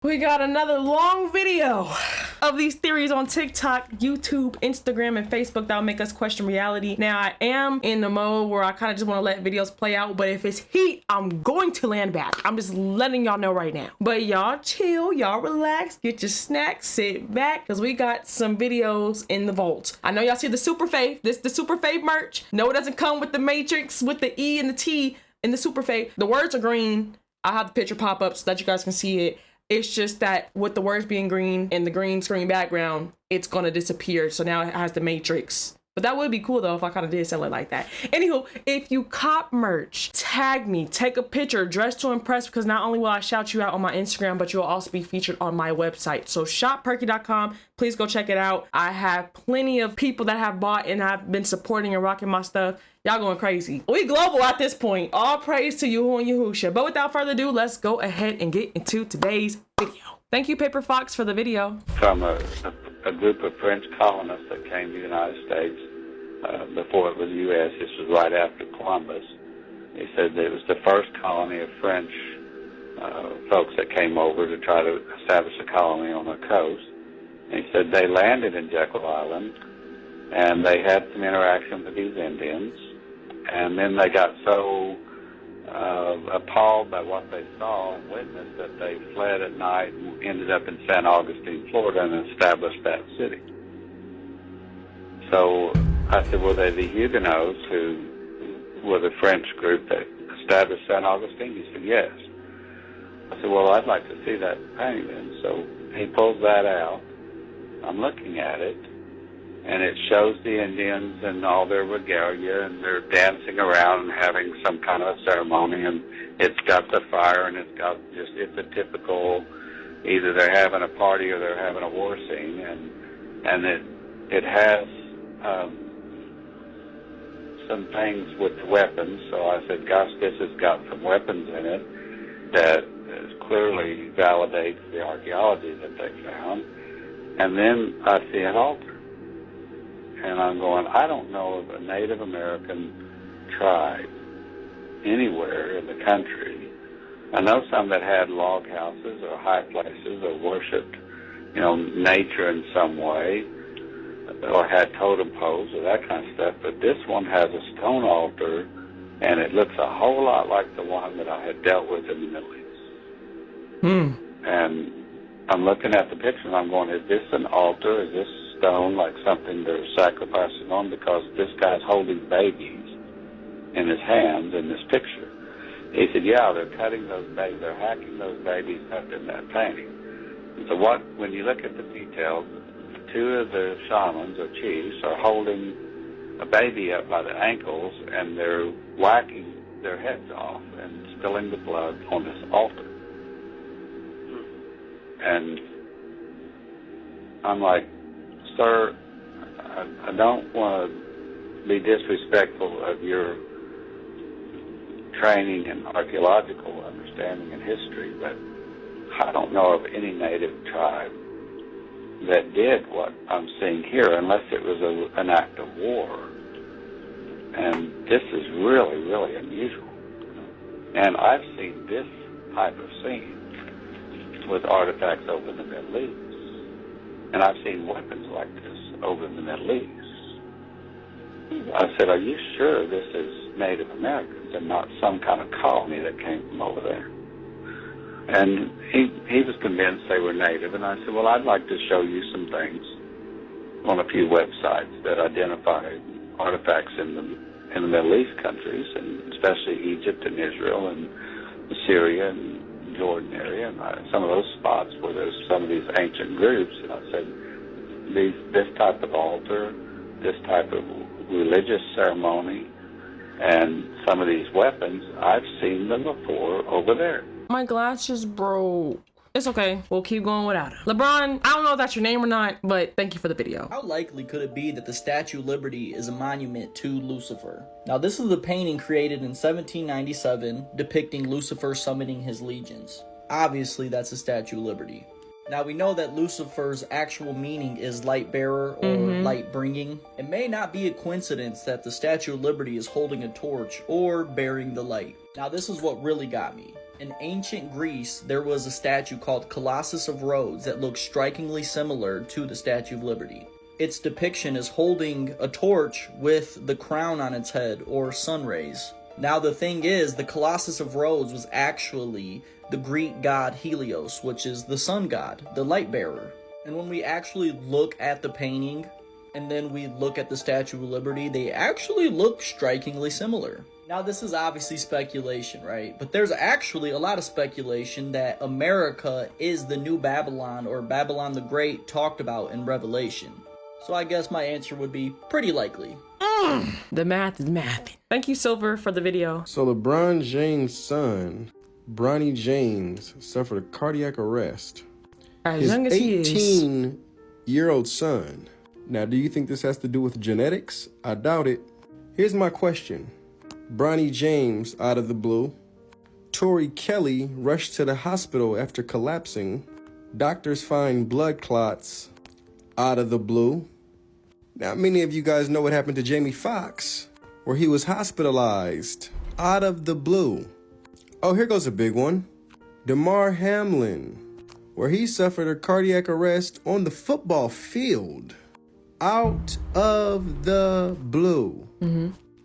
We got another long video of these theories on TikTok, YouTube, Instagram, and Facebook that will make us question reality. Now, I am in the mode where I kind of just want to let videos play out, but if it's heat, I'm going to land back. I'm just letting y'all know right now. But y'all chill, y'all relax, get your snacks, sit back, because we got some videos in the vault. I know y'all see the Super Fave, this the Super Fave merch. No, it doesn't come with the matrix, with the E and the T in the Super Fave. The words are green. I'll have the picture pop up so that you guys can see it. It's just that with the words being green and the green screen background, it's gonna disappear. So now it has the matrix. But that would be cool though if I kind of did sell it like that. Anywho, if you cop merch, tag me, take a picture, dress to impress, because not only will I shout you out on my Instagram, but you'll also be featured on my website. So shopperkyy.com, please go check it out. I have plenty of people that have bought and have been supporting and rocking my stuff. Y'all going crazy. We global at this point. All praise to you and Yahusha. But without further ado, let's go ahead and get into today's video. Thank you, Paper Fox, for the video. From a group of French colonists that came to the United States before it was U.S. This was right after Columbus. He said that it was the first colony of French folks that came over to try to establish a colony on the coast. And he said they landed in Jekyll Island, and they had some interaction with these Indians. And then they got so appalled by what they saw and witnessed that they fled at night and ended up in San Augustine, Florida, and established that city. So I said, were they the Huguenots who were the French group that established San Augustine? He said, yes. I said, well, I'd like to see that painting then. So he pulls that out. I'm looking at it, and it shows the Indians and all their regalia, and they're dancing around and having some kind of a ceremony, and it's got the fire, and it's a typical, either they're having a party or they're having a war scene, and it has some things with weapons. So I said, gosh, this has got some weapons in it that clearly validates the archaeology that they found. And then I see an altar. And I'm going, I don't know of a Native American tribe anywhere in the country. I know some that had log houses or high places or worshipped, nature in some way, or had totem poles or that kind of stuff. But this one has a stone altar, and it looks a whole lot like the one that I had dealt with in the Middle East. And I'm looking at the picture, and I'm going, is this an altar? Is this stone like something they're sacrificing on? Because this guy's holding babies in his hands in this picture. He said, yeah, they're cutting those babies, they're hacking those babies up in that painting. And so when you look at the details, two of the shamans or chiefs are holding a baby up by the ankles, and they're whacking their heads off and spilling the blood on this altar. And I'm like, sir, I don't want to be disrespectful of your training in archaeological understanding and history, but I don't know of any native tribe that did what I'm seeing here, unless it was an act of war. And this is really, really unusual. And I've seen this type of scene with artifacts over in the Middle East. And I've seen weapons like this over in the Middle East. I said, are you sure this is Native Americans and not some kind of colony that came from over there? And he was convinced they were Native. And I said, well, I'd like to show you some things on a few websites that identify artifacts in the Middle East countries, and especially Egypt and Israel and Syria and Jordan area, and some of those spots where there's some of these ancient groups. And I said, this type of altar, this type of religious ceremony, and some of these weapons, I've seen them before over there. My glass just broke. It's okay. We'll keep going without it. LeBron, I don't know if that's your name or not, but thank you for the video. How likely could it be that the Statue of Liberty is a monument to Lucifer? Now, this is a painting created in 1797 depicting Lucifer summoning his legions. Obviously, that's the Statue of Liberty. Now, we know that Lucifer's actual meaning is light bearer or light bringing. It may not be a coincidence that the Statue of Liberty is holding a torch or bearing the light. Now, this is what really got me. In ancient Greece, there was a statue called Colossus of Rhodes that looks strikingly similar to the Statue of Liberty. Its depiction is holding a torch with the crown on its head, or sun rays. Now the thing is, the Colossus of Rhodes was actually the Greek god Helios, which is the sun god, the light bearer. And when we actually look at the painting, and then we look at the Statue of Liberty, they actually look strikingly similar. Now this is obviously speculation, right? But there's actually a lot of speculation that America is the new Babylon, or Babylon the Great talked about in Revelation. So I guess my answer would be pretty likely. The math is math. Thank you, Silver, for the video. So LeBron James' son, Bronny James, suffered a cardiac arrest. As His young as he is. 18-year-old son. Now, do you think this has to do with genetics? I doubt it. Here's my question. Bronny James out of the blue. Tori Kelly rushed to the hospital after collapsing. Doctors find blood clots out of the blue. Now, many of you guys know what happened to Jamie Foxx, where he was hospitalized out of the blue. Oh, here goes a big one. Damar Hamlin, where he suffered a cardiac arrest on the football field out of the blue.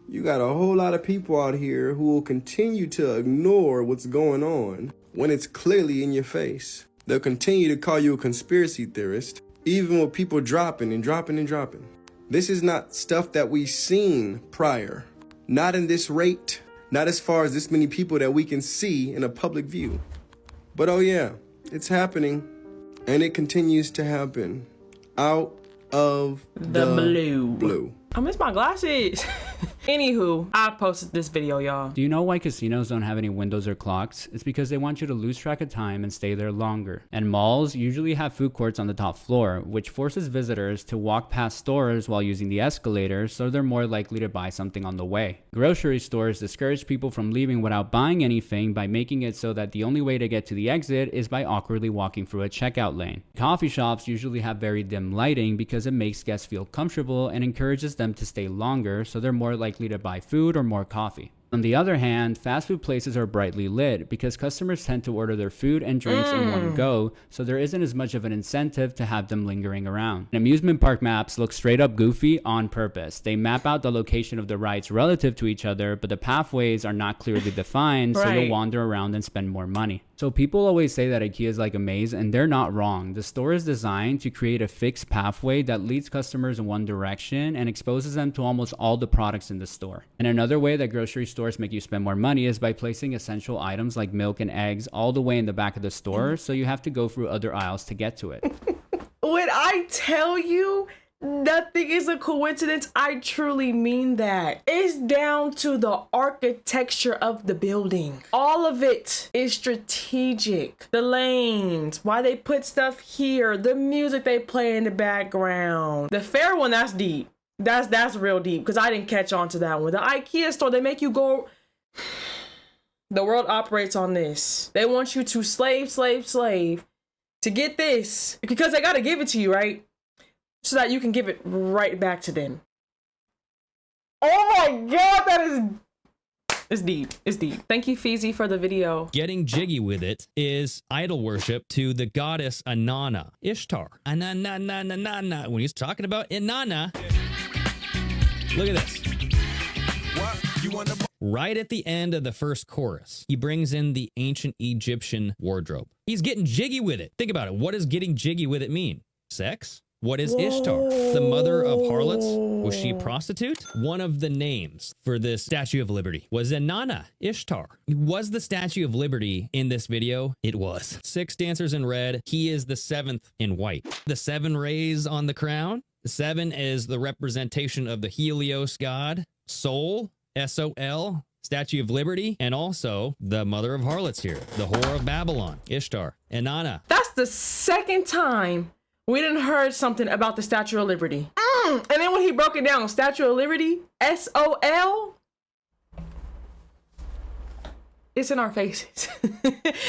You got a whole lot of people out here who will continue to ignore what's going on when it's clearly in your face. They'll continue to call you a conspiracy theorist, even with people dropping and dropping and dropping. This is not stuff that we've seen prior. Not in this rate, not as far as this many people that we can see in a public view. But oh yeah, it's happening, and it continues to happen out of the blue. I miss my glasses. Anywho, I posted this video, y'all. Do you know why casinos don't have any windows or clocks? It's because they want you to lose track of time and stay there longer. And malls usually have food courts on the top floor, which forces visitors to walk past stores while using the escalator, so they're more likely to buy something on the way. Grocery stores discourage people from leaving without buying anything by making it so that the only way to get to the exit is by awkwardly walking through a checkout lane. Coffee shops usually have very dim lighting because it makes guests feel comfortable and encourages them to stay longer, so they're more likely to buy food or more coffee. On the other hand, fast food places are brightly lit because customers tend to order their food and drinks in one go, so there isn't as much of an incentive to have them lingering around. And amusement park maps look straight up goofy on purpose. They map out the location of the rides relative to each other, but the pathways are not clearly defined, so you'll wander around and spend more money. So people always say that IKEA is like a maze, and they're not wrong. The store is designed to create a fixed pathway that leads customers in one direction and exposes them to almost all the products in the store. And another way that grocery stores make you spend more money is by placing essential items like milk and eggs all the way in the back of the store, so you have to go through other aisles to get to it. When I tell you nothing is a coincidence, I truly mean that. It's down to the architecture of the building. All of it is strategic. The lanes, why they put stuff here, the music they play in the background. The fair one, that's deep. That's real deep, because I didn't catch on to that one. The IKEA store, they make you go. The world operates on this. They want you to slave to get this, because they gotta give it to you, right? So that you can give it right back to them. Oh my god, it's deep. It's deep. Thank you, Feezy, for the video. Getting jiggy with it is idol worship to the goddess Inanna, Ishtar. Inanna. When he's talking about Inanna, look at this. Right at the end of the first chorus, he brings in the ancient Egyptian wardrobe. He's getting jiggy with it. Think about it. What does getting jiggy with it mean? Sex? What is Ishtar? The mother of harlots? Was she a prostitute? One of the names for this Statue of Liberty was Inanna, Ishtar. Was the Statue of Liberty in this video? It was. 6 dancers in red. He is the 7th in white. The 7 rays on the crown. The 7 is the representation of the Helios god. Sol, S-O-L, Statue of Liberty, and also the mother of harlots here, the whore of Babylon, Ishtar, Inanna. That's the second time we didn't heard something about the Statue of Liberty. And then when he broke it down, Statue of Liberty, S-O-L, it's in our faces.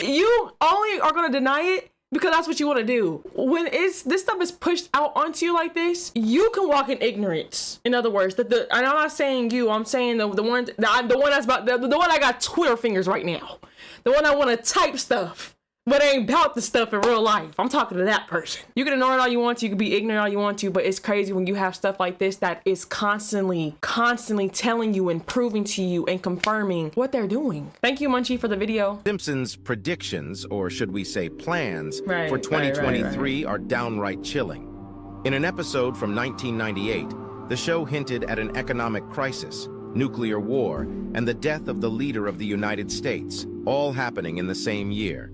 You only are gonna deny it because that's what you want to do. When this stuff is pushed out onto you like this, you can walk in ignorance. In other words, and I'm not saying you, I'm saying the one that got Twitter fingers right now. The one that want to type stuff, but ain't about the stuff in real life. I'm talking to that person. You can ignore it all you want to. You can be ignorant all you want to, but it's crazy when you have stuff like this that is constantly telling you and proving to you and confirming what they're doing. Thank you, Munchie, for the video. Simpsons' predictions, or should we say plans, Right, for 2023 right. are downright chilling. In an episode from 1998, the show hinted at an economic crisis, nuclear war, and the death of the leader of the United States, all happening in the same year.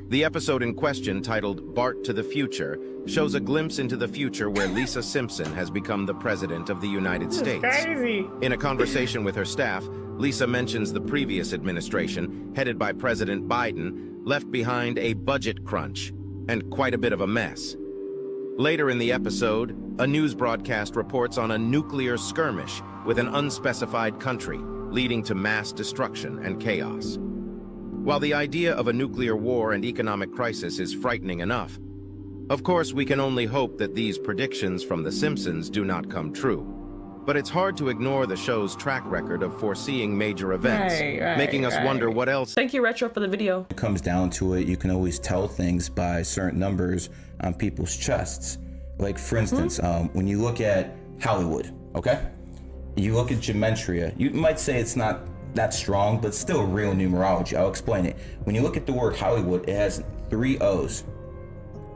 The episode in question, titled Bart to the Future, shows a glimpse into the future where Lisa Simpson has become the President of the United States. Crazy. In a conversation with her staff, Lisa mentions the previous administration, headed by President Biden, left behind a budget crunch and quite a bit of a mess. Later in the episode, a news broadcast reports on a nuclear skirmish with an unspecified country, leading to mass destruction and chaos. While the idea of a nuclear war and economic crisis is frightening enough, of course we can only hope that these predictions from The Simpsons do not come true. But it's hard to ignore the show's track record of foreseeing major events, making us wonder what else. Thank you, Retro, for the video. It comes down to it, you can always tell things by certain numbers on people's chests. Like, for instance, when you look at Hollywood, okay? You look at gematria, you might say it's not that strong, but still real numerology. I'll explain it. When you look at the word Hollywood, it has 3 O's.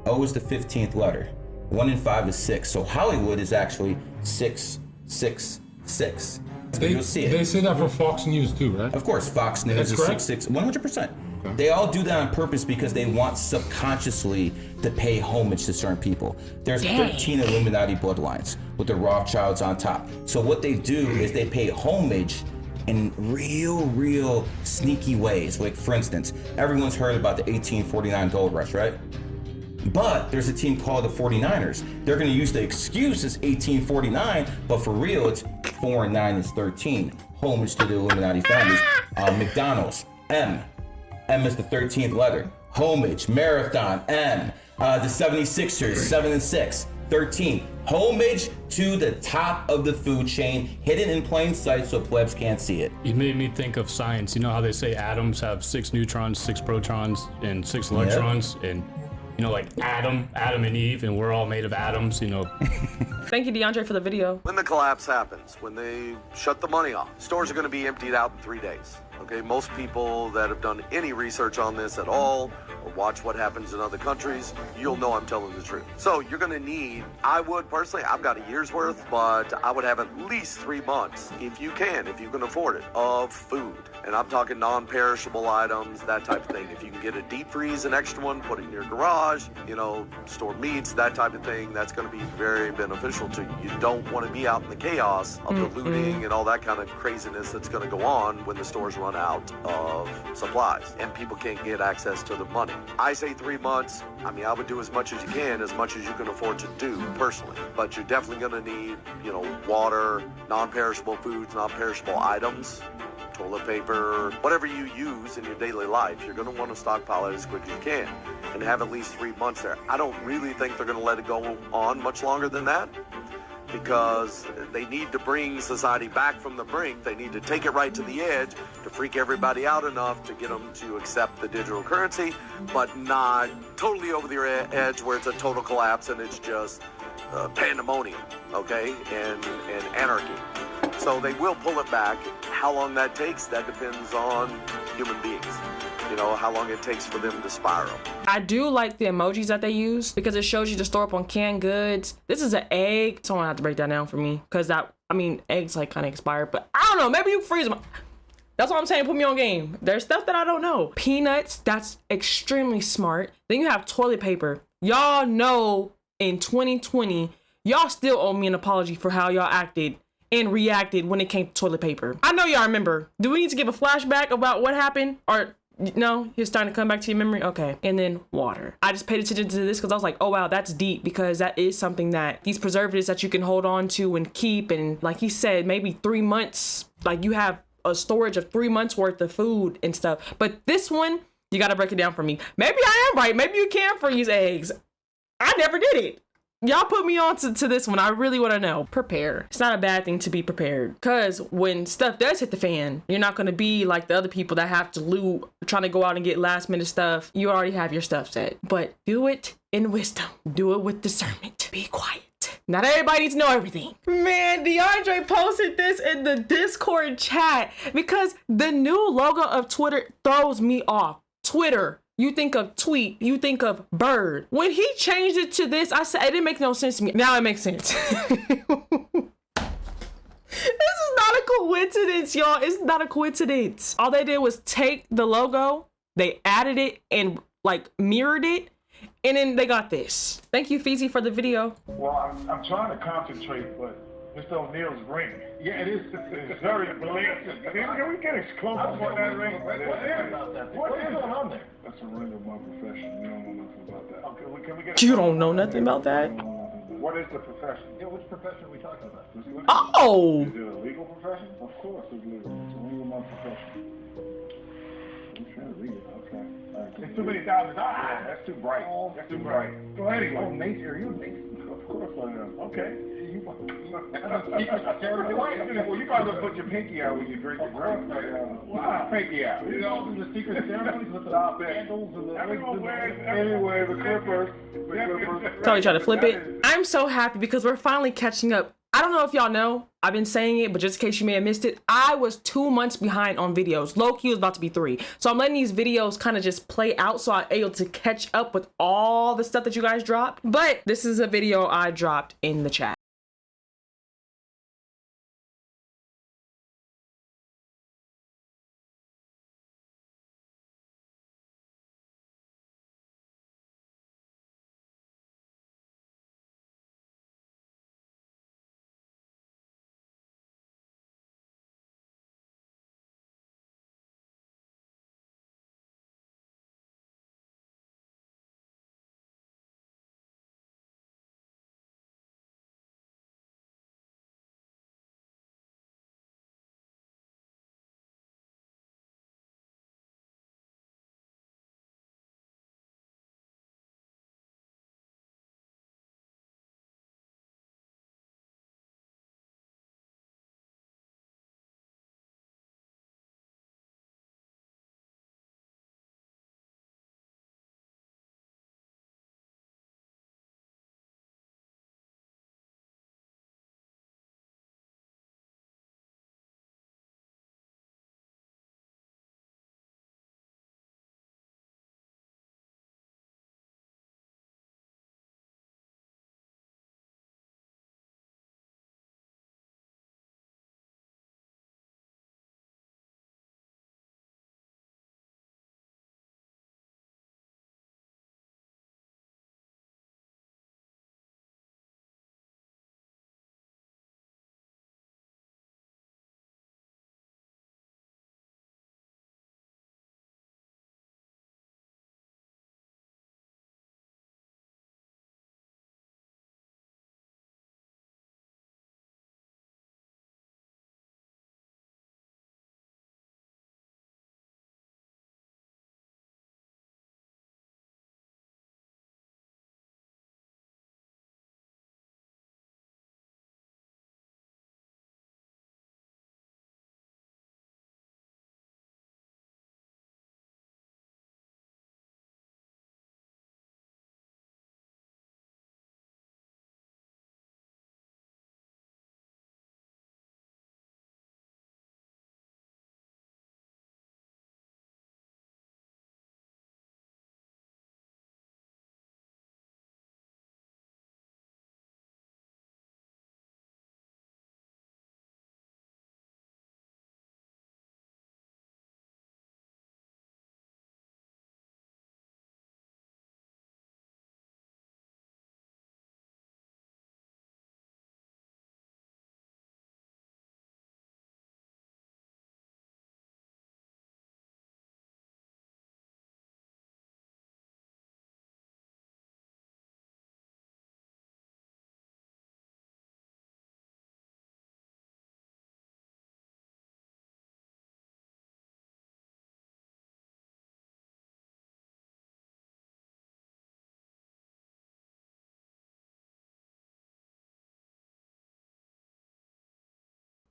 O is the 15th letter. 1 and 5 is 6. So Hollywood is actually 666. You'll see it. They say that for Fox News too, right? Of course, Fox News is 66, 100%. Okay. They all do that on purpose because they want subconsciously to pay homage to certain people. There's 13 Illuminati bloodlines with the Rothschilds on top. So what they do is they pay homage in real sneaky ways. Like, for instance, everyone's heard about the 1849 gold rush, right? But there's a team called the 49ers. They're going to use the excuse as 1849, but for real, it's 4 and 9 is 13. Homage to the Illuminati families. McDonald's, M. M is the 13th letter. Homage, Marathon, M. The 76ers, 7 and 6, 13. Homage to the top of the food chain, hidden in plain sight so plebs can't see it. You made me think of science. You know how they say atoms have 6 neutrons, 6 protons, and 6 electrons? And you know, like Adam and Eve, and we're all made of atoms, you know. Thank you, DeAndre, for the video. When the collapse happens, when they shut the money off, stores are going to be emptied out in 3 days. Okay, most people that have done any research on this at all, or watch what happens in other countries, you'll know I'm telling the truth. So you're going to need, I would personally, I've got a year's worth, but I would have at least 3 months, if you can afford it, of food. And I'm talking non-perishable items, that type of thing. If you can get a deep freeze, an extra one, put it in your garage, you know, store meats, that type of thing, that's going to be very beneficial to you. You don't want to be out in the chaos of the looting and all that kind of craziness that's going to go on when the stores run out of supplies and people can't get access to the money. I say 3 months. I mean, I would do as much as you can, as much as you can afford to do personally. But you're definitely going to need, you know, water, non-perishable foods, non-perishable items, toilet paper, whatever you use in your daily life. You're going to want to stockpile it as quick as you can and have at least 3 months there. I don't really think they're going to let it go on much longer than that, because they need to bring society back from the brink. They need to take it right to the edge to freak everybody out enough to get them to accept the digital currency, but not totally over the edge where it's a total collapse and it's just pandemonium, okay, and anarchy. So they will pull it back. How long that takes, that depends on human beings. You know, how long it takes for them to spiral. I do like the emojis that they use because it shows you to store up on canned goods. This is an egg. Someone have to break that down for me because eggs like kind of expired, but I don't know. Maybe you freeze them. That's what I'm saying. Put me on game. There's stuff that I don't know. Peanuts. That's extremely smart. Then you have toilet paper. Y'all know in 2020, y'all still owe me an apology for how y'all acted and reacted when it came to toilet paper. I know y'all remember. Do we need to give a flashback about what happened? Or no, you're starting to come back to your memory? Okay. And then water. I just paid attention to this because I was like, oh wow, that's deep, because that is something that these preservatives that you can hold on to and keep. And like he said, maybe 3 months, like you have a storage of 3 months worth of food and stuff. But this one, you got to break it down for me. Maybe I am right. Maybe you can freeze eggs. I never did it. Y'all put me on to this one. I really want to know. Prepare. It's not a bad thing to be prepared, because when stuff does hit the fan, you're not going to be like the other people that have to loot, trying to go out and get last minute stuff. You already have your stuff set. But do it in wisdom. Do it with discernment. Be quiet. Not everybody needs to know everything. Man, DeAndre posted this in the Discord chat because the new logo of Twitter throws me off. Twitter. You think of tweet, you think of bird. When he changed it to this, I said, it didn't make no sense to me. Now it makes sense. This is not a coincidence, y'all. It's not a coincidence. All they did was take the logo, they added it and like mirrored it, and then they got this. Thank you, Feezy, for the video. Well, I'm trying to concentrate, but Mr. O'Neill's ring. Yeah, it is. It's very blatant. Can we get exclusive on that ring? What is going on there? That's a ring of my profession. You don't know nothing about that. Okay, can we get? You don't know nothing about that? What is the profession? Yeah, which profession are we talking about? Oh! Is it a legal profession? Of course it's legal. It's a ring of my profession. I'm trying to read it. Okay. It's too many $1,000. Yeah, that's too bright. That's too bright. Go ahead, anyway. Oh, Mason, are you a Mason? Of course I am. Okay. Well, you might as well put your pinky out when you drink your drink. Wow, pinky out. You know, the secret ceremonies with the candles and the... Anyway, the Clippers. Totally try to flip it. I'm so happy because we're finally catching up. I don't know if y'all know, I've been saying it, but just in case you may have missed it, I was 2 months behind on videos. Low-key was about to be 3. So I'm letting these videos kind of just play out so I'm able to catch up with all the stuff that you guys dropped. But this is a video I dropped in the chat.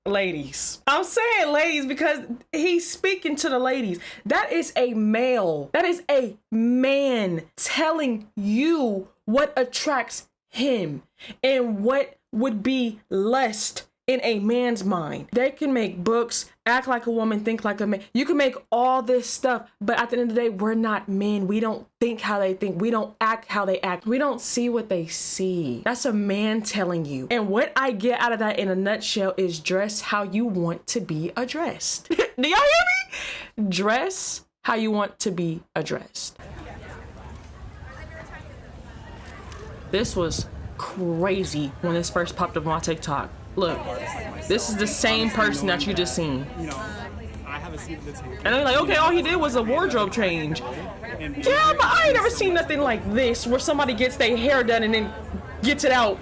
ladies. I'm saying ladies because he's speaking to the ladies. That is a male. That is a man telling you what attracts him and what would be lust in a man's mind. They can make books, act like a woman, think like a man. You can make all this stuff, but at the end of the day, we're not men. We don't think how they think. We don't act how they act. We don't see what they see. That's a man telling you. And what I get out of that in a nutshell is dress how you want to be addressed. Do y'all hear me? Dress how you want to be addressed. This was crazy when this first popped up on my TikTok. Look, this is the same person that you just seen. And they're like, okay, all he did was a wardrobe change. Yeah, but I ain't never seen nothing like this where somebody gets their hair done and then gets it out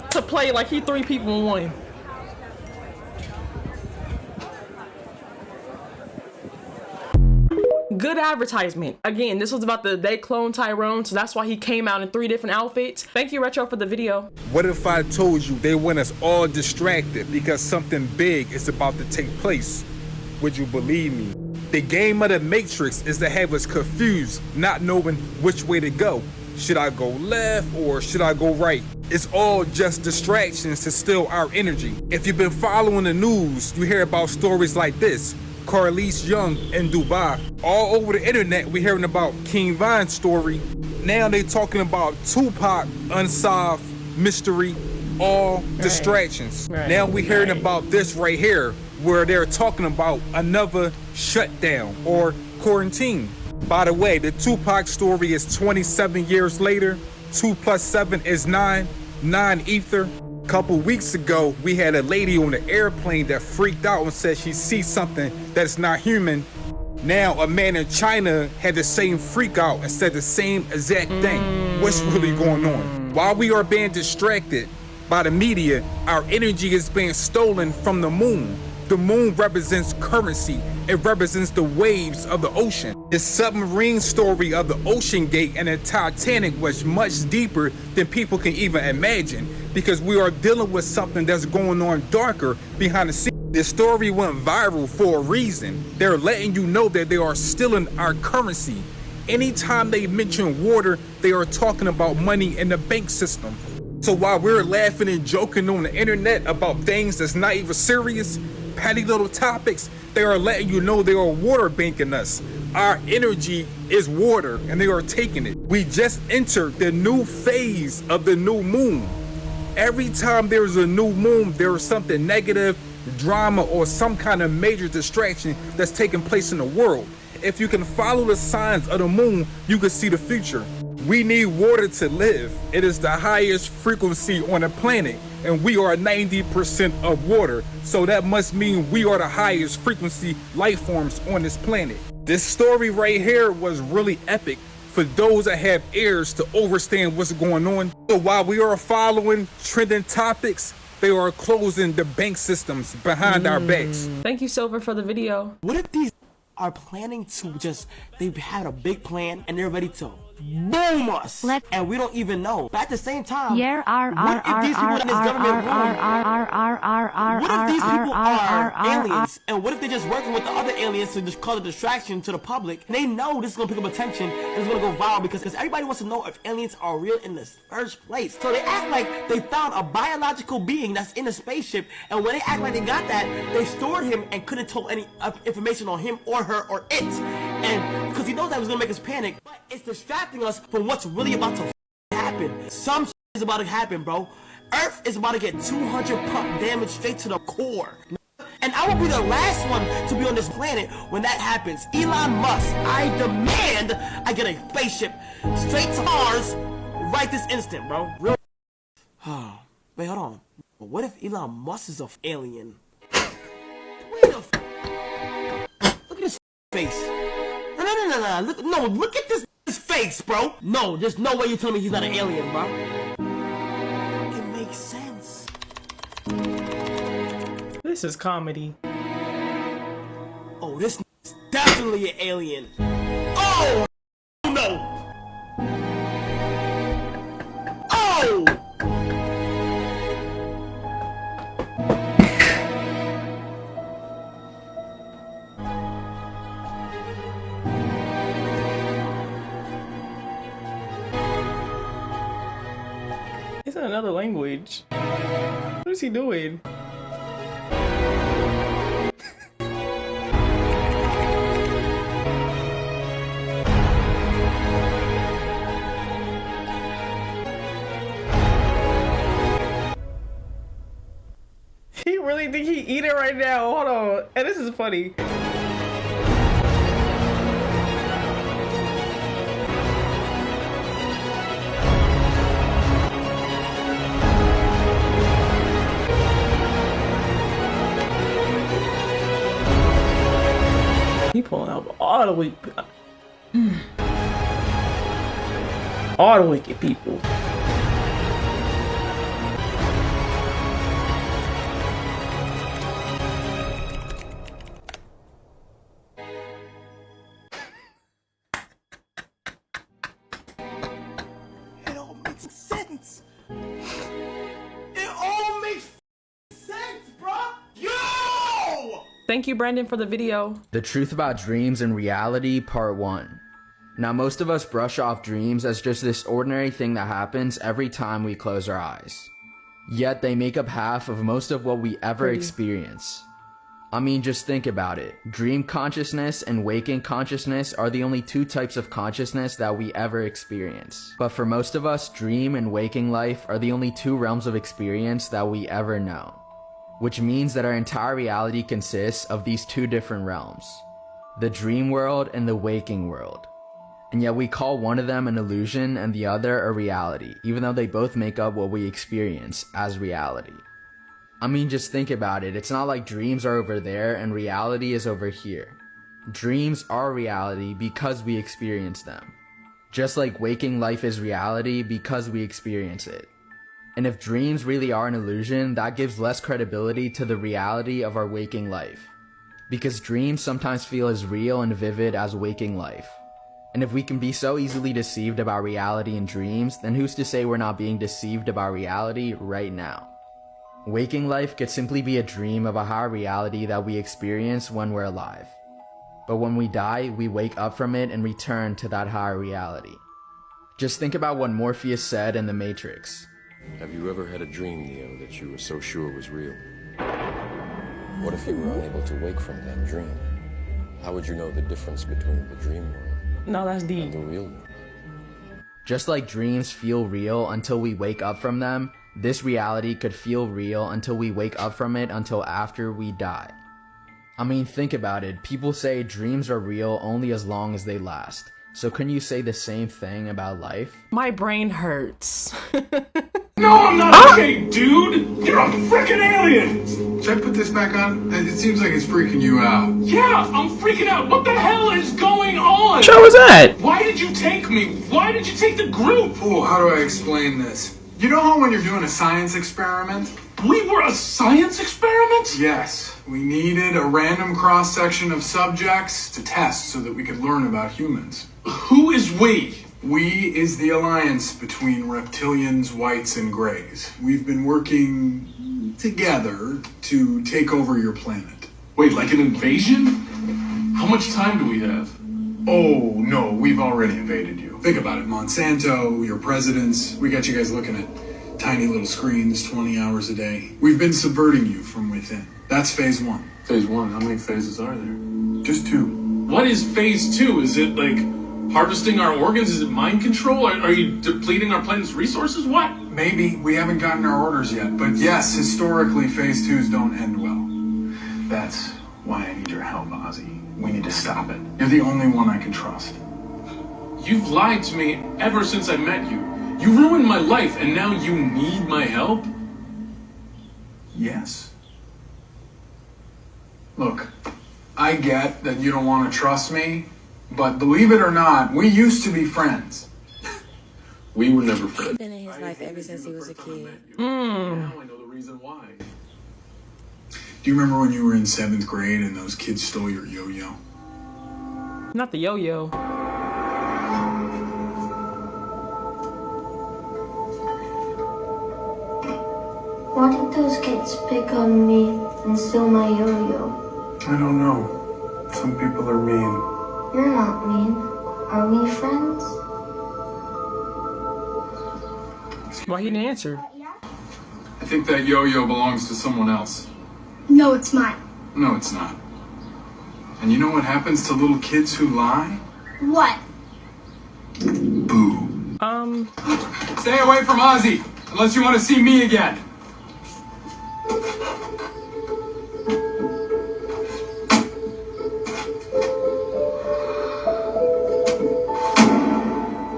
to play like he 3 people in one. Good advertisement. Again, this was about they clone Tyrone, so that's why he came out in 3 different outfits. Thank you, Retro, for the video. What if I told you they want us all distracted because something big is about to take place? Would you believe me? The game of the Matrix is to have us confused, not knowing which way to go. Should I go left or should I go right? It's all just distractions to steal our energy. If you've been following the news, you hear about stories like this. Carlise Young in Dubai. All over the internet, we're hearing about King Von's story. Now they talking about Tupac, unsolved mystery, all distractions. Now we're hearing about this right here, where they're talking about another shutdown or quarantine. By the way, the Tupac story is 27 years later. 2 + 7 is 9. 9 ether. Couple weeks ago, we had a lady on the airplane that freaked out and said she sees something that's not human. Now a man in China had the same freak out and said the same exact thing. What's really going on? While we are being distracted by the media, our energy is being stolen from the moon. The moon represents currency. It represents the waves of the ocean. The submarine story of the Ocean Gate and the Titanic was much deeper than people can even imagine, because we are dealing with something that's going on darker behind the scenes. This story went viral for a reason. They're letting you know that they are stealing our currency. Anytime they mention water, they are talking about money in the bank system. So while we're laughing and joking on the internet about things that's not even serious, petty little topics, they are letting you know they are water banking us. Our energy is water and they are taking it. We just entered the new phase of the new moon. Every time there's a new moon, there is something negative, drama, or some kind of major distraction that's taking place in the world. If you can follow the signs of the moon, you can see the future. We need water to live. It is the highest frequency on the planet, and we are 90% of water. So that must mean we are the highest frequency life forms on this planet. This story right here was really epic for those that have ears to understand what's going on. So while we are following trending topics, they are closing the bank systems behind our backs. Thank you, Silver, for the video. What if these are planning to they had a big plan and they're ready to boom us, and we don't even know. But at the same time, what if these people in this government what if these people are aliens, and what if they're just working with the other aliens to just cause a distraction to the public? And they know this is gonna pick up attention and it's gonna go viral because everybody wants to know if aliens are real in the first place. So they act like they found a biological being that's in a spaceship, and when they act like they got that, they stored him and couldn't tell any information on him or her or it, and because he knows that was gonna make us panic. But it's distracting us from what's really about to happen. Some shit is about to happen, bro. Earth is about to get 200 pump damage straight to the core. And I will be the last one to be on this planet when that happens. Elon Musk, I demand I get a spaceship straight to Mars right this instant, bro. Real. Wait, hold on. But what if Elon Musk is an alien? Wait a look at his face. No, look at this face, bro. No, there's no way you're telling me he's not an alien, bro. It makes sense. This is comedy. Oh, this is definitely an alien. Oh no. Oh. It's in another language. What is he doing? He really think he eat it right now. Hold on. And this is funny. He pulling out all the weak, all the wicked people. It all makes sense. It all makes sense, bro. Yo! Thank you, Brandon, for the video. The Truth About Dreams and Reality, Part 1. Now, most of us brush off dreams as just this ordinary thing that happens every time we close our eyes. Yet, they make up half of most of what we ever experience. I mean, just think about it. Dream consciousness and waking consciousness are the only two types of consciousness that we ever experience. But for most of us, dream and waking life are the only two realms of experience that we ever know. Which means that our entire reality consists of these two different realms. The dream world and the waking world. And yet we call one of them an illusion and the other a reality, even though they both make up what we experience as reality. I mean, just think about it. It's not like dreams are over there and reality is over here. Dreams are reality because we experience them. Just like waking life is reality because we experience it. And if dreams really are an illusion, that gives less credibility to the reality of our waking life. Because dreams sometimes feel as real and vivid as waking life. And if we can be so easily deceived about reality in dreams, then who's to say we're not being deceived about reality right now? Waking life could simply be a dream of a higher reality that we experience when we're alive. But when we die, we wake up from it and return to that higher reality. Just think about what Morpheus said in The Matrix. Have you ever had a dream, Neo, that you were so sure was real? What if you were unable to wake from that dream? How would you know the difference between the dream world and the real world? Just like dreams feel real until we wake up from them, this reality could feel real until we wake up from it until after we die. I mean, think about it. People say dreams are real only as long as they last. So couldn't you say the same thing about life? My brain hurts. No, I'm not okay, dude! You're a freaking alien! Should I put this back on? It seems like it's freaking you out. Yeah, I'm freaking out. What the hell is going on? Show was that? Why did you take me? Why did you take the group? Oh, how do I explain this? You know how when you're doing a science experiment? We were a science experiment? Yes. We needed a random cross-section of subjects to test so that we could learn about humans. Who is we? We is the alliance between reptilians, whites, and grays. We've been working together to take over your planet. Wait, like an invasion? How much time do we have? Oh, no, we've already invaded you. Think about it, Monsanto, your presidents, we got you guys looking at tiny little screens 20 hours a day. We've been subverting you from within. That's phase one. Phase one? How many phases are there? Just two. What is phase two? Is it like harvesting our organs? Is it mind control? Are you depleting our planet's resources? What? Maybe. We haven't gotten our orders yet. But yes, historically, phase twos don't end well. That's why I need your help, Ozzy. We need to stop it. You're the only one I can trust. You've lied to me ever since I met you. You ruined my life, and now you need my help? Yes. Look, I get that you don't want to trust me, but believe it or not, we used to be friends. We were never friends. Been in his life ever since he was a kid. Now I know the reason why. Do you remember when you were in 7th grade and those kids stole your yo-yo? Not the yo-yo. Why did those kids pick on me and steal my yo-yo? I don't know. Some people are mean. You're not mean. Are we friends? Why he didn't answer? I think that yo-yo belongs to someone else. No, it's mine. No, it's not. And you know what happens to little kids who lie? What? Boo. Stay away from Ozzy, unless you want to see me again.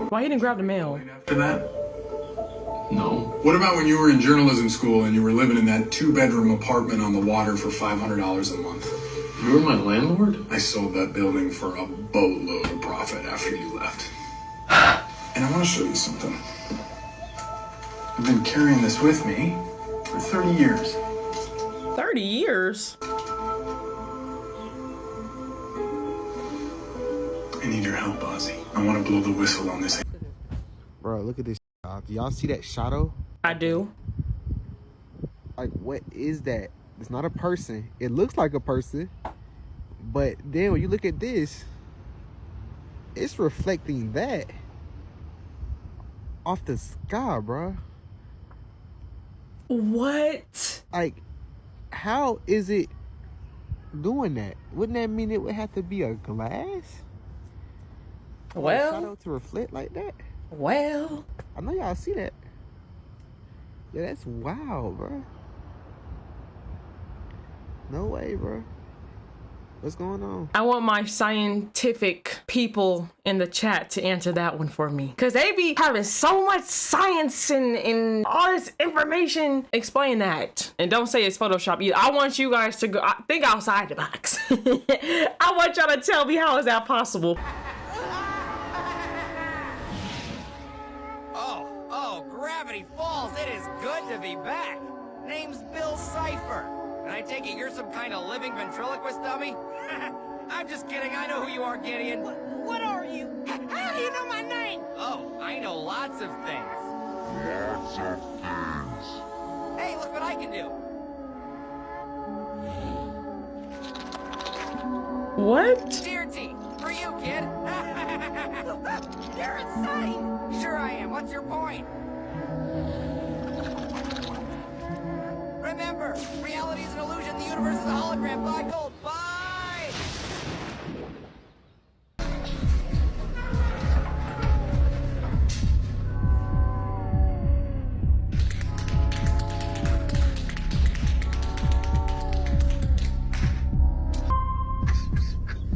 Why he didn't grab the mail? After that? No. What about when you were in journalism school and you were living in that 2-bedroom apartment on the water for $500 a month? You were my landlord? I sold that building for a boatload of profit after you left. And I want to show you something. I've been carrying this with me for 30 years. 30 years? I need your help, Ozzy. I want to blow the whistle on this. Bro, look at this. Do y'all see that shadow? I do. Like, what is that? It's not a person. It looks like a person. But then when you look at this, it's reflecting that off the sky, bro. What? Like, how is it doing that? Wouldn't that mean it would have to be a glass? Well, a shadow to reflect like that? Well, I know y'all see that. Yeah, that's wild, bro. No way, bro. What's going on? I want my scientific people in the chat to answer that one for me. Because they be having so much science and all this information. Explain that. And don't say it's Photoshop either. I want you guys to go think outside the box. I want y'all to tell me how is that possible. Oh, Gravity Falls, it is good to be back. Name's Bill Cipher. And I take it you're some kind of living ventriloquist dummy? I'm just kidding, I know who you are, Gideon. What are you? How do you know my name? Oh, I know lots of things. Lots of things. Hey, look what I can do. What? Deer teeth, for you, kid. You're insane. Sure I am, what's your point? Remember, reality is an illusion, the universe is a hologram. Buy gold, bye!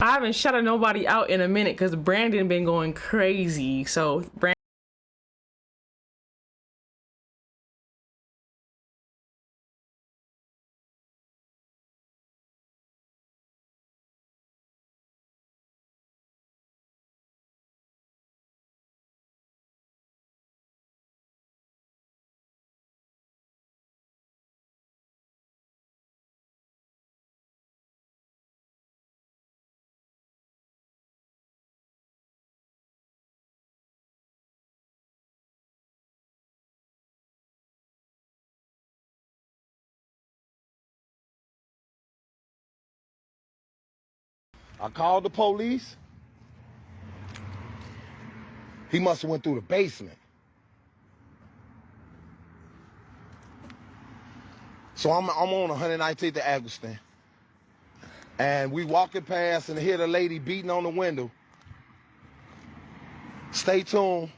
I haven't shouted nobody out in a minute because Brandon been going crazy. So Brandon. I called the police. He must have went through the basement. So I'm on 119th at Agustin. And we walking past and hear the lady beating on the window. Stay tuned.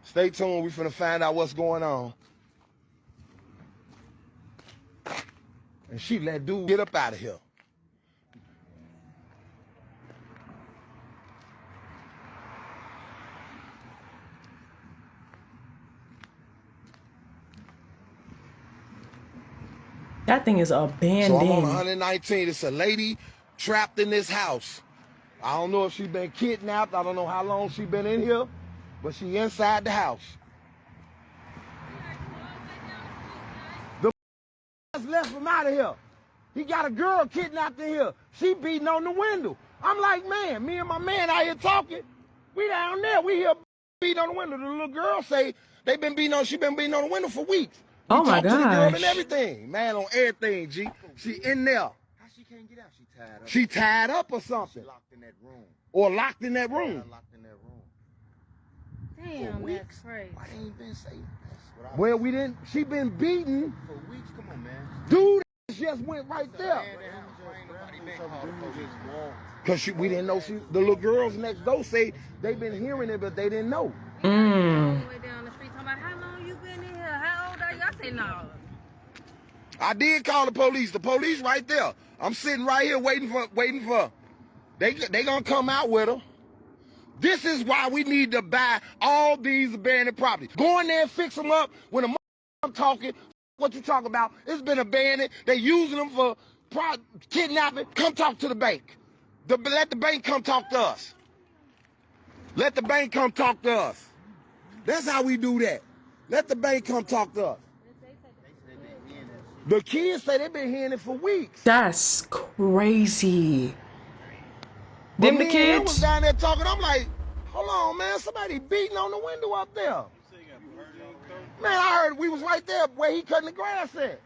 Stay tuned. We finna find out what's going on. And she let dude get up out of here. That thing is abandoned. So I'm on 119. It's a lady trapped in this house. I don't know if she's been kidnapped. I don't know how long she's been in here, but she inside the house. The left him out of here. He got a girl kidnapped in here. She beating on the window. I'm like, man, me and my man out here talking. We down there. We here beating on the window. The little girl say she been beating on the window for weeks. Oh my gosh. To the girl and gosh. everything. Man, on everything, G. She in there. How she can't get out? She tied up. She tied up or something. She locked in that room. Or locked in that room. Locked in that room. Damn, that's crazy. Why they ain't been safe? Well, we didn't. She been beaten. For weeks. Come on, man. Dude just went right there. Cause we didn't know the little girls next door say they been hearing it, but they didn't know. All the way down the street talking about how long you been in here? How old are you? I say no. I did call the police. The police right there. I'm sitting right here waiting for. They gonna come out with her. This is why we need to buy all these abandoned properties. Go in there and fix them up. When I'm talking, what you talking about? It's been abandoned. They using them for kidnapping. Come talk to the bank. Let the bank come talk to us. Let the bank come talk to us. That's how we do that. Let the bank come talk to us. The kids say they've been hearing it for weeks. That's crazy. Them the kids? I was down there talking. I'm like, hold on, man. Somebody beating on the window up there. Man, I heard we was right there where he cutting the grass at.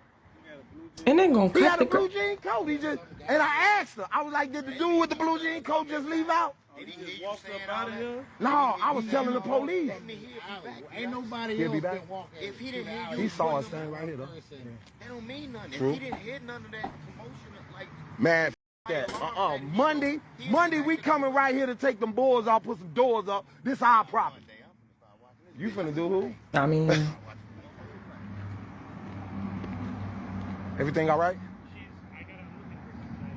And then gonna cut he had a blue jean coat. And I asked her. I was like, did the dude with the blue jean coat just leave out? Did he just walk up out of here? No, I was telling the police. Ain't nobody He'll be else back. been walking. If he didn't hear you, he saw us standing right here though. That don't mean nothing. True. If he didn't hear none of that commotion, like man, that. Monday we coming right here to take them boards off, put some doors up. This our property. You finna do who? I mean, everything all right?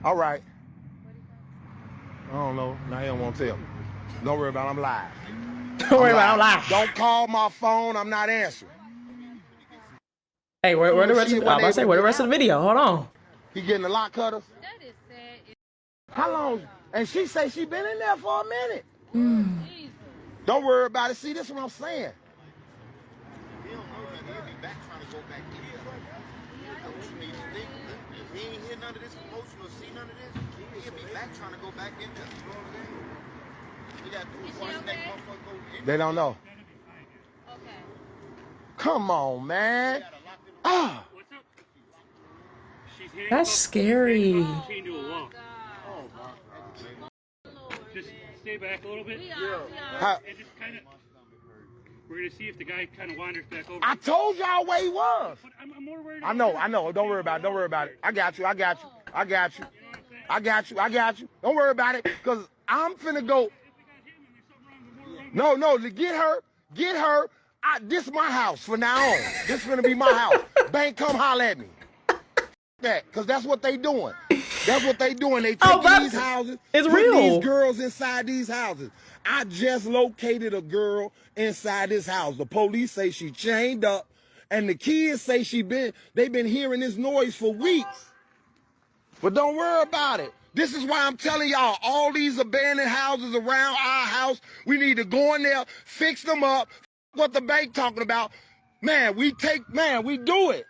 All right. I don't know. Now he don't want to tell me. Don't worry about it. I'm live. Don't worry about it. I'm live. Don't call my phone. I'm not answering. Hey, where the rest of the video? Hold on. He getting the lock cutters? That is sad. How long? And she say she been in there for a minute. Don't worry about it. See, this is what I'm saying. he don't know that he'll be back trying to go back in there. That's what you need to think. If he ain't hear none of this commotion or see none of this, he'll be back trying to go back in there. You know what I'm saying? He got to do is watch that motherfucker go in. They don't know. Okay. Come on, man. Ah. That's scary. Just stay back a little bit. How- And just kind of, we're going to see if the guy kind of wanders back over. I told y'all where he was. I'm more worried I know. Don't worry about it. I got you. Don't worry about it, because I'm finna go. No, to get her. This my house from now on. This finna be my house. Bank, come holler at me. That, because that's what they doing. They taking these houses. It's putting real. These girls inside these houses. I just located a girl inside this house. The police say she chained up, and the kids say they've been hearing this noise for weeks. But don't worry about it. This is why I'm telling y'all, all these abandoned houses around our house, we need to go in there, fix them up. What the bank talking about? Man, we do it.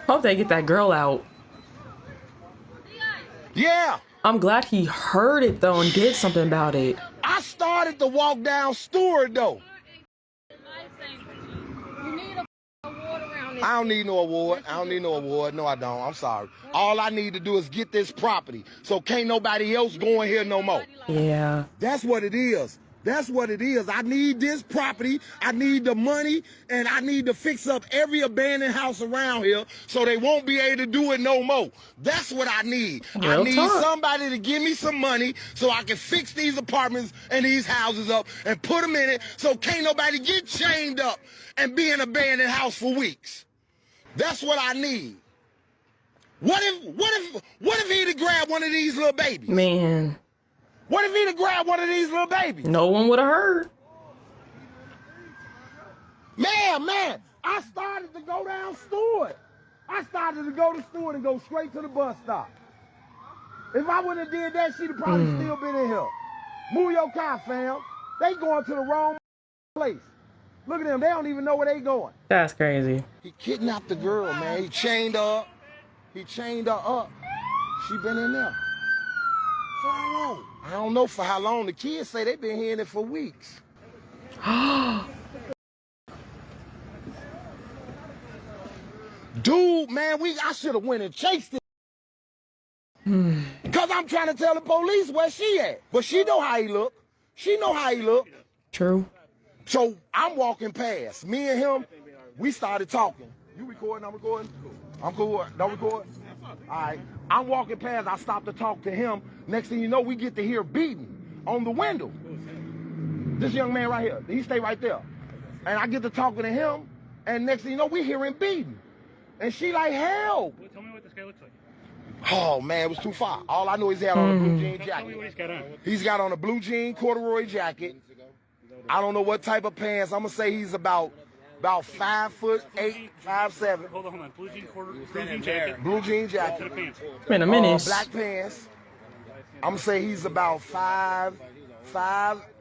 Hope they get that girl out. Yeah. I'm glad he heard it though and did something about it. I started to walk down Stewart though. I don't need no award. No, I don't. I'm sorry. All I need to do is get this property, so can't nobody else go in here no more. Yeah. That's what it is. I need this property. I need the money, and I need to fix up every abandoned house around here so they won't be able to do it no more. That's what I need. I need somebody to give me some money so I can fix these apartments and these houses up and put them in it so can't nobody get chained up and be in an abandoned house for weeks. That's what I need. What if he'd have grabbed one of these little babies? Man. What if he'd have grabbed one of these little babies? No one would have heard. Man, I started to go down Stewart. I started to go to Stewart and go straight to the bus stop. If I wouldn't have did that, she'd have probably still been in here. Move your car, fam. They going to the wrong place. Look at them. They don't even know where they going. That's crazy. He kidnapped the girl, man. He chained her up. She been in there. For how long? I don't know for how long. The kids say they've been hearing it for weeks. Dude, man, I should have went and chased it. Because I'm trying to tell the police where she at. But she know how he look. She know how he look. True. So I'm walking past. Me and him, we started talking. You recording? I'm recording? I'm cool. Don't record? All right. I'm walking past. I stopped to talk to him. Next thing you know, we get to hear beating on the window. This young man right here. He stay right there. And I get to talking to him. And next thing you know, we hear him beating. And she like, help. Well, tell me what this guy looks like. Oh, man, it was too far. All I know is he had on a blue jean jacket. Tell me what he's got on. He's got on a blue jean corduroy jacket. I don't know what type of pants. I'm going to say he's about 5'8", 5'7". Hold on. Blue jean jacket. Blue jean jacket. What kind of pants? Man, a menace. Black pants. I'm going to say he's about 5'8",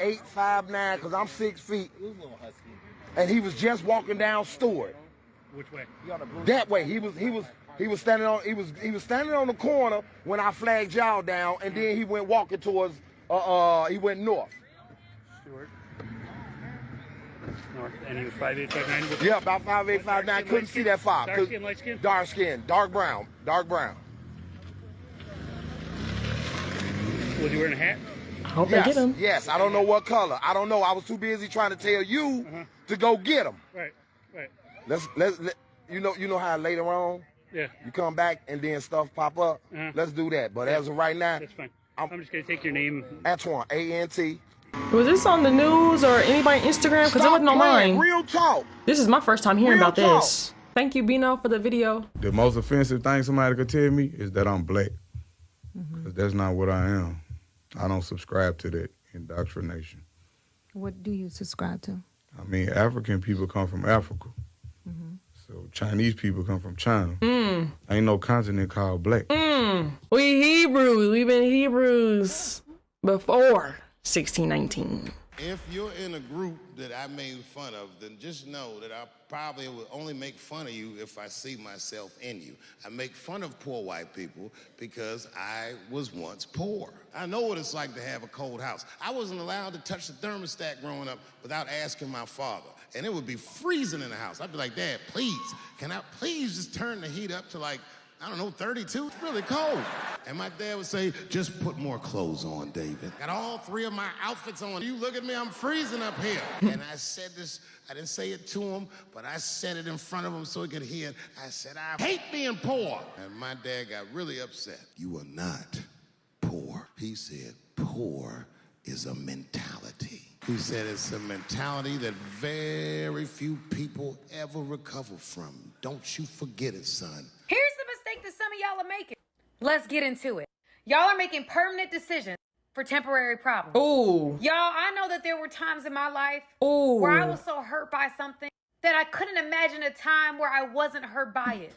5'9", because I'm 6 feet. And he was just walking down Stewart. Which way? That way. He was standing on the corner when I flagged y'all down, and then he went walking towards he went north. Stewart. North. And he was 5'8", 5'9"? Yeah, about 5'8", 5'9". Couldn't see that far. Dark skin, light skin? Dark skin, dark brown. Was he wearing a hat? I hope they get him. Yes, I don't know what color. I don't know. I was too busy trying to tell you to go get him. Right. Let's you know how later on Yeah. you come back and then stuff pop up. Let's do that. But as of right now, That's fine. I'm just going to take your name. Antoine, A-N-T. Was this on the news or anybody on Instagram? Because it wasn't on mine. Real talk. This is my first time hearing Real about talk. this. Thank you, Bino, for the video. The most offensive thing somebody could tell me is that I'm black. 'Cause that's not what I am. I don't subscribe to that indoctrination. What do you subscribe to? I mean, African people come from Africa. So Chinese people come from China. Ain't no continent called black. We Hebrews. We've been Hebrews before 1619. If you're in a group that I made fun of, then just know that I probably will only make fun of you if I see myself in you. I make fun of poor white people because I was once poor. I know what it's like to have a cold house. I wasn't allowed to touch the thermostat growing up without asking my father. And it would be freezing in the house. I'd be like, Dad, please, can I please just turn the heat up to like, I don't know, 32? It's really cold. And my dad would say, just put more clothes on, David. Got all 3 of my outfits on. You look at me, I'm freezing up here. And I said this, I didn't say it to him, but I said it in front of him so he could hear it. I said, I hate being poor. And my dad got really upset. You are not poor. He said, poor is a mentality. He said it's a mentality that very few people ever recover from. Don't you forget it, son. Here's the mistake that some of y'all are making. Let's get into it. Y'all are making permanent decisions for temporary problems. Ooh. Y'all, I know that there were times in my life Ooh. where I was so hurt by something that I couldn't imagine a time where I wasn't hurt by it.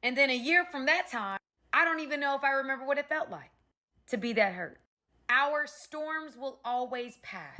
And then a year from that time, I don't even know if I remember what it felt like to be that hurt. Our storms will always pass.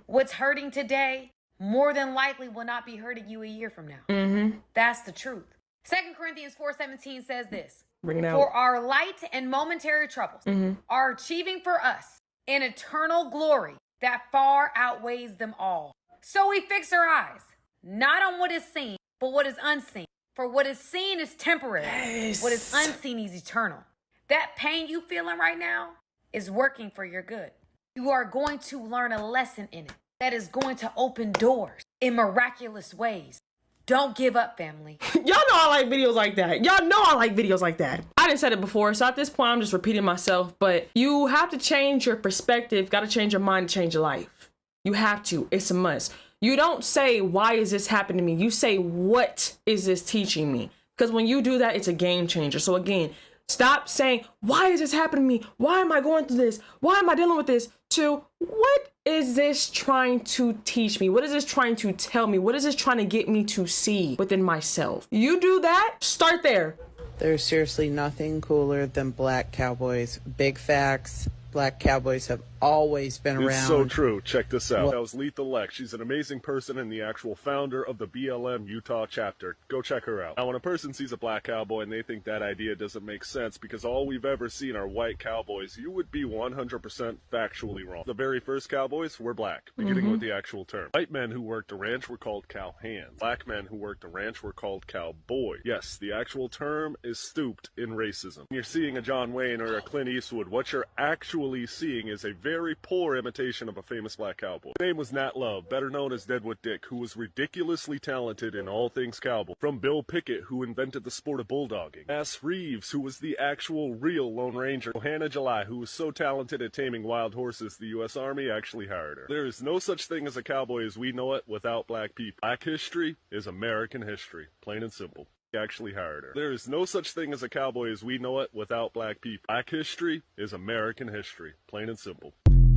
What's hurting today more than likely will not be hurting you a year from now. That's the truth. 2 Corinthians 4:17 says this. Bring it out. For our light and momentary troubles are achieving for us an eternal glory that far outweighs them all. So we fix our eyes, not on what is seen, but what is unseen. For what is seen is temporary. Yes. What is unseen is eternal. That pain you feeling right now is working for your good. You are going to learn a lesson in it that is going to open doors in miraculous ways. Don't give up, family. Y'all know I like videos like that. Y'all know I like videos like that. I didn't said it before, so at this point, I'm just repeating myself. But you have to change your perspective. Got to change your mind to change your life. You have to. It's a must. You don't say, why is this happening to me? You say, what is this teaching me? Because when you do that, it's a game changer. So again, stop saying, why is this happening to me? Why am I going through this? Why am I dealing with this? To, what is this trying to teach me? What is this trying to tell me? What is this trying to get me to see within myself? You do that, start there. There's seriously nothing cooler than black cowboys. Big facts. Black cowboys have always been around. It's so true. Check this out. That was Lethal X. She's an amazing person and the actual founder of the BLM Utah chapter. Go check her out. Now, when a person sees a black cowboy and they think that idea doesn't make sense because all we've ever seen are white cowboys, you would be 100% factually wrong. The very first cowboys were black, beginning with the actual term. White men who worked a ranch were called cowhands. Black men who worked a ranch were called cowboy. Yes, the actual term is stooped in racism. When you're seeing a John Wayne or a Clint Eastwood, what you're actually seeing is a very poor imitation of a famous black cowboy. His name was Nat Love, better known as Deadwood Dick, who was ridiculously talented in all things cowboy. From Bill Pickett, who invented the sport of bulldogging, Bass Reeves, who was the actual real Lone Ranger, Hannah July, who was so talented at taming wild horses the U.S. Army actually hired her. There is no such thing as a cowboy as we know it without black people. Black history is American history, plain and simple. Actually hired her. There is no such thing as a cowboy as we know it without black people. Black history is American history, plain and simple.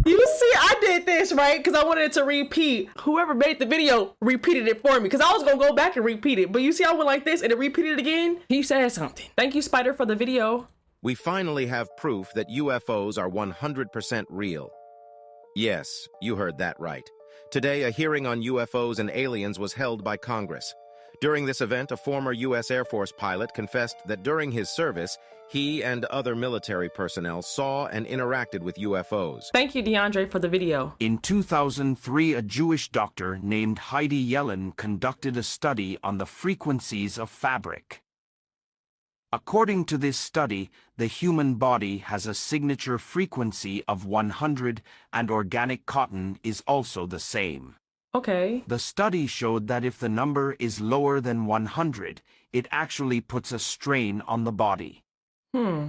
You see, I did this, right? Because I wanted it to repeat. Whoever made the video repeated it for me because I was going to go back and repeat it. But you see, I went like this and it repeated it again. He said something. Thank you, Spider, for the video. We finally have proof that UFOs are 100% real. Yes, you heard that right. Today, a hearing on UFOs and aliens was held by Congress. During this event, a former U.S. Air Force pilot confessed that during his service, he and other military personnel saw and interacted with UFOs. Thank you, DeAndre, for the video. In 2003, a Jewish doctor named Heidi Yellen conducted a study on the frequencies of fabric. According to this study, the human body has a signature frequency of 100, and organic cotton is also the same. Okay. The study showed that if the number is lower than 100, it actually puts a strain on the body.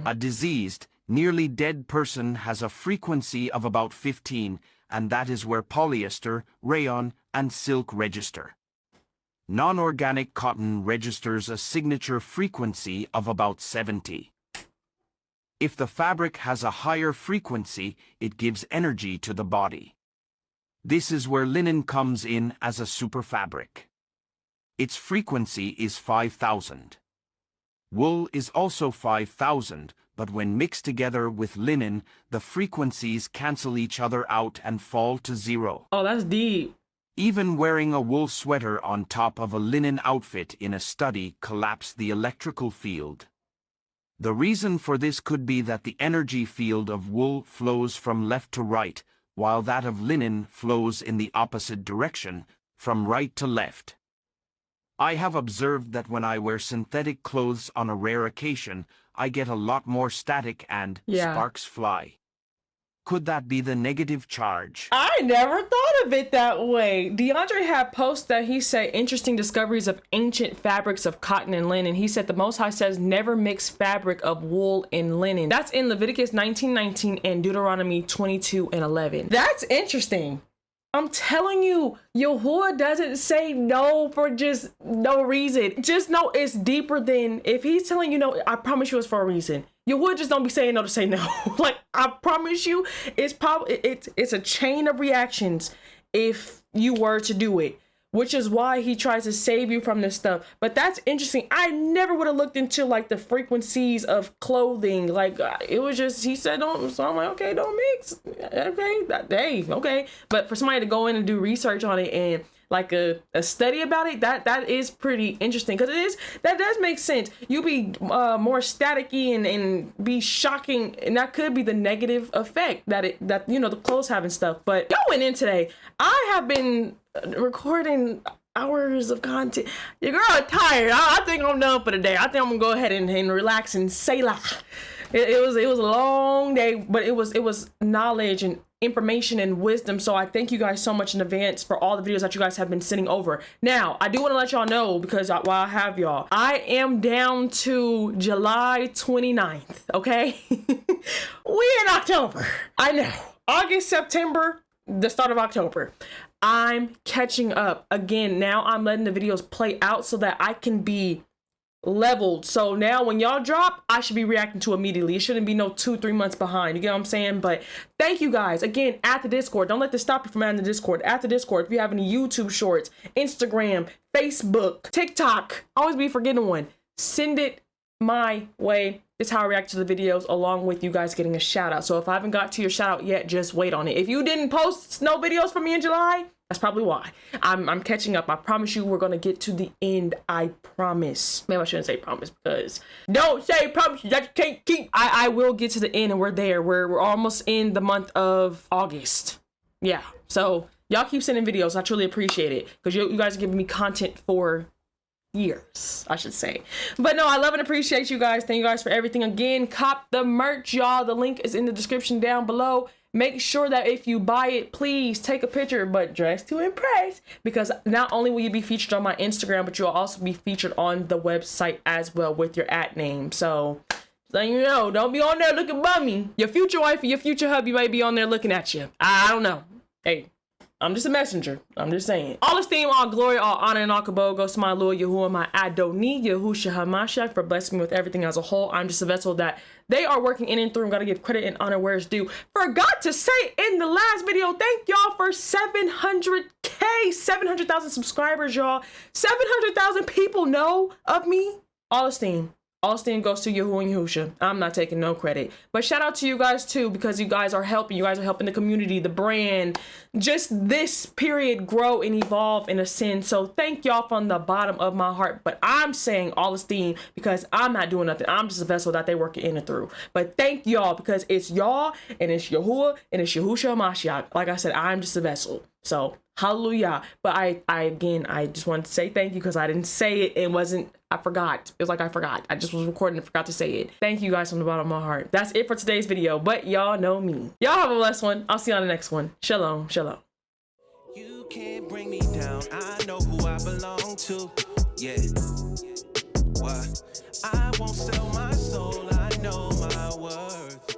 A diseased, nearly dead person has a frequency of about 15, and that is where polyester, rayon, and silk register. Non-organic cotton registers a signature frequency of about 70. If the fabric has a higher frequency, it gives energy to the body. This is where linen comes in as a super fabric. Its frequency is 5,000. Wool is also 5,000, but when mixed together with linen, the frequencies cancel each other out and fall to 0. Oh, that's deep. Even wearing a wool sweater on top of a linen outfit in a study collapsed the electrical field. The reason for this could be that the energy field of wool flows from left to right, while that of linen flows in the opposite direction, from right to left. I have observed that when I wear synthetic clothes on a rare occasion, I get a lot more static and sparks fly. Could that be the negative charge? I never thought of it that way. DeAndre had posts that he said interesting discoveries of ancient fabrics of cotton and linen. He said the Most High says never mix fabric of wool and linen. That's in Leviticus 19:19 and Deuteronomy 22:11. That's interesting. I'm telling you, Yahuwah doesn't say no for just no reason. Just know it's deeper than, if he's telling you no, I promise you it's for a reason. Yahuwah just don't be saying no to say no. Like, I promise you, it's probably, it's a chain of reactions if you were to do it, which is why he tries to save you from this stuff. But that's interesting. I never would have looked into like the frequencies of clothing. Like, it was just, he said don't, so I'm like, okay, don't mix. Okay, hey, okay. But for somebody to go in and do research on it and like a study about it, that is pretty interesting, because that does make sense. You be more staticky and be shocking, and that could be the negative effect that you know the clothes have and stuff. But going in today, I have been recording hours of content. Your girl tired. I think I'm done for the day. I think I'm gonna go ahead and relax and say la. It was a long day, but it was knowledge and information and wisdom. So I thank you guys so much in advance for all the videos that you guys have been sending over. Now, I do want to let y'all know, because while I have y'all, I am down to July 29th, okay? We in October. I know. August, September, the start of October. I'm catching up. Again, now I'm letting the videos play out so that I can be leveled. So now when y'all drop, I should be reacting to immediately. It shouldn't be no 2-3 months behind. You get what I'm saying? But thank you guys again at the Discord. Don't let this stop you from adding the Discord. At the Discord, if you have any YouTube shorts, Instagram, Facebook, TikTok, always be forgetting one. Send it my way. It's how I react to the videos, along with you guys getting a shout out. So if I haven't got to your shout out yet, just wait on it. If you didn't post snow videos for me in July, that's probably why. I'm catching up. I promise you we're gonna get to the end. I promise. Maybe I shouldn't say promise, because don't say promises that you can't keep. I will get to the end, and we're there. We're almost in the month of August. Yeah. So y'all keep sending videos. I truly appreciate it, because you guys are giving me content for years, I should say. But no, I love and appreciate you guys. Thank you guys for everything. Again, cop the merch, y'all. The link is in the description down below. Make sure that if you buy it, please take a picture, but dress to impress, because not only will you be featured on my Instagram, but you'll also be featured on the website as well with your @name. So you know, don't be on there looking bummy. Your future wife or your future hubby might be on there looking at you. I don't know. Hey, I'm just a messenger. I'm just saying. All esteem, all glory, all honor, and all kabod goes to my Lord Yahuwah, my Adoni, Yahushua HaMashiach, for blessing me with everything as a whole. I'm just a vessel that they are working in and through. Gotta give credit and honor where it's due. Forgot to say in the last video, thank y'all for 700K, 700,000 subscribers, y'all. 700,000 people know of me. All esteem. All esteem goes to Yahuwah and Yahusha. I'm not taking no credit. But shout out to you guys too, because you guys are helping. You guys are helping the community, the brand, just this period grow and evolve in a sense. So thank y'all from the bottom of my heart. But I'm saying all esteem because I'm not doing nothing. I'm just a vessel that they work in and through. But thank y'all, because it's y'all and it's Yahuwah and it's Yahushua Mashiach. Like I said, I'm just a vessel. So hallelujah. But I just wanted to say thank you, because I didn't say it. It wasn't, I forgot. It was like I forgot. I just was recording and forgot to say it. Thank you guys from the bottom of my heart. That's it for today's video, but y'all know me. Y'all have a blessed one. I'll see you on the next one. Shalom, shalom. You can't bring me down. I know who I belong to. Yeah. What? I won't sell my soul. I know my worth.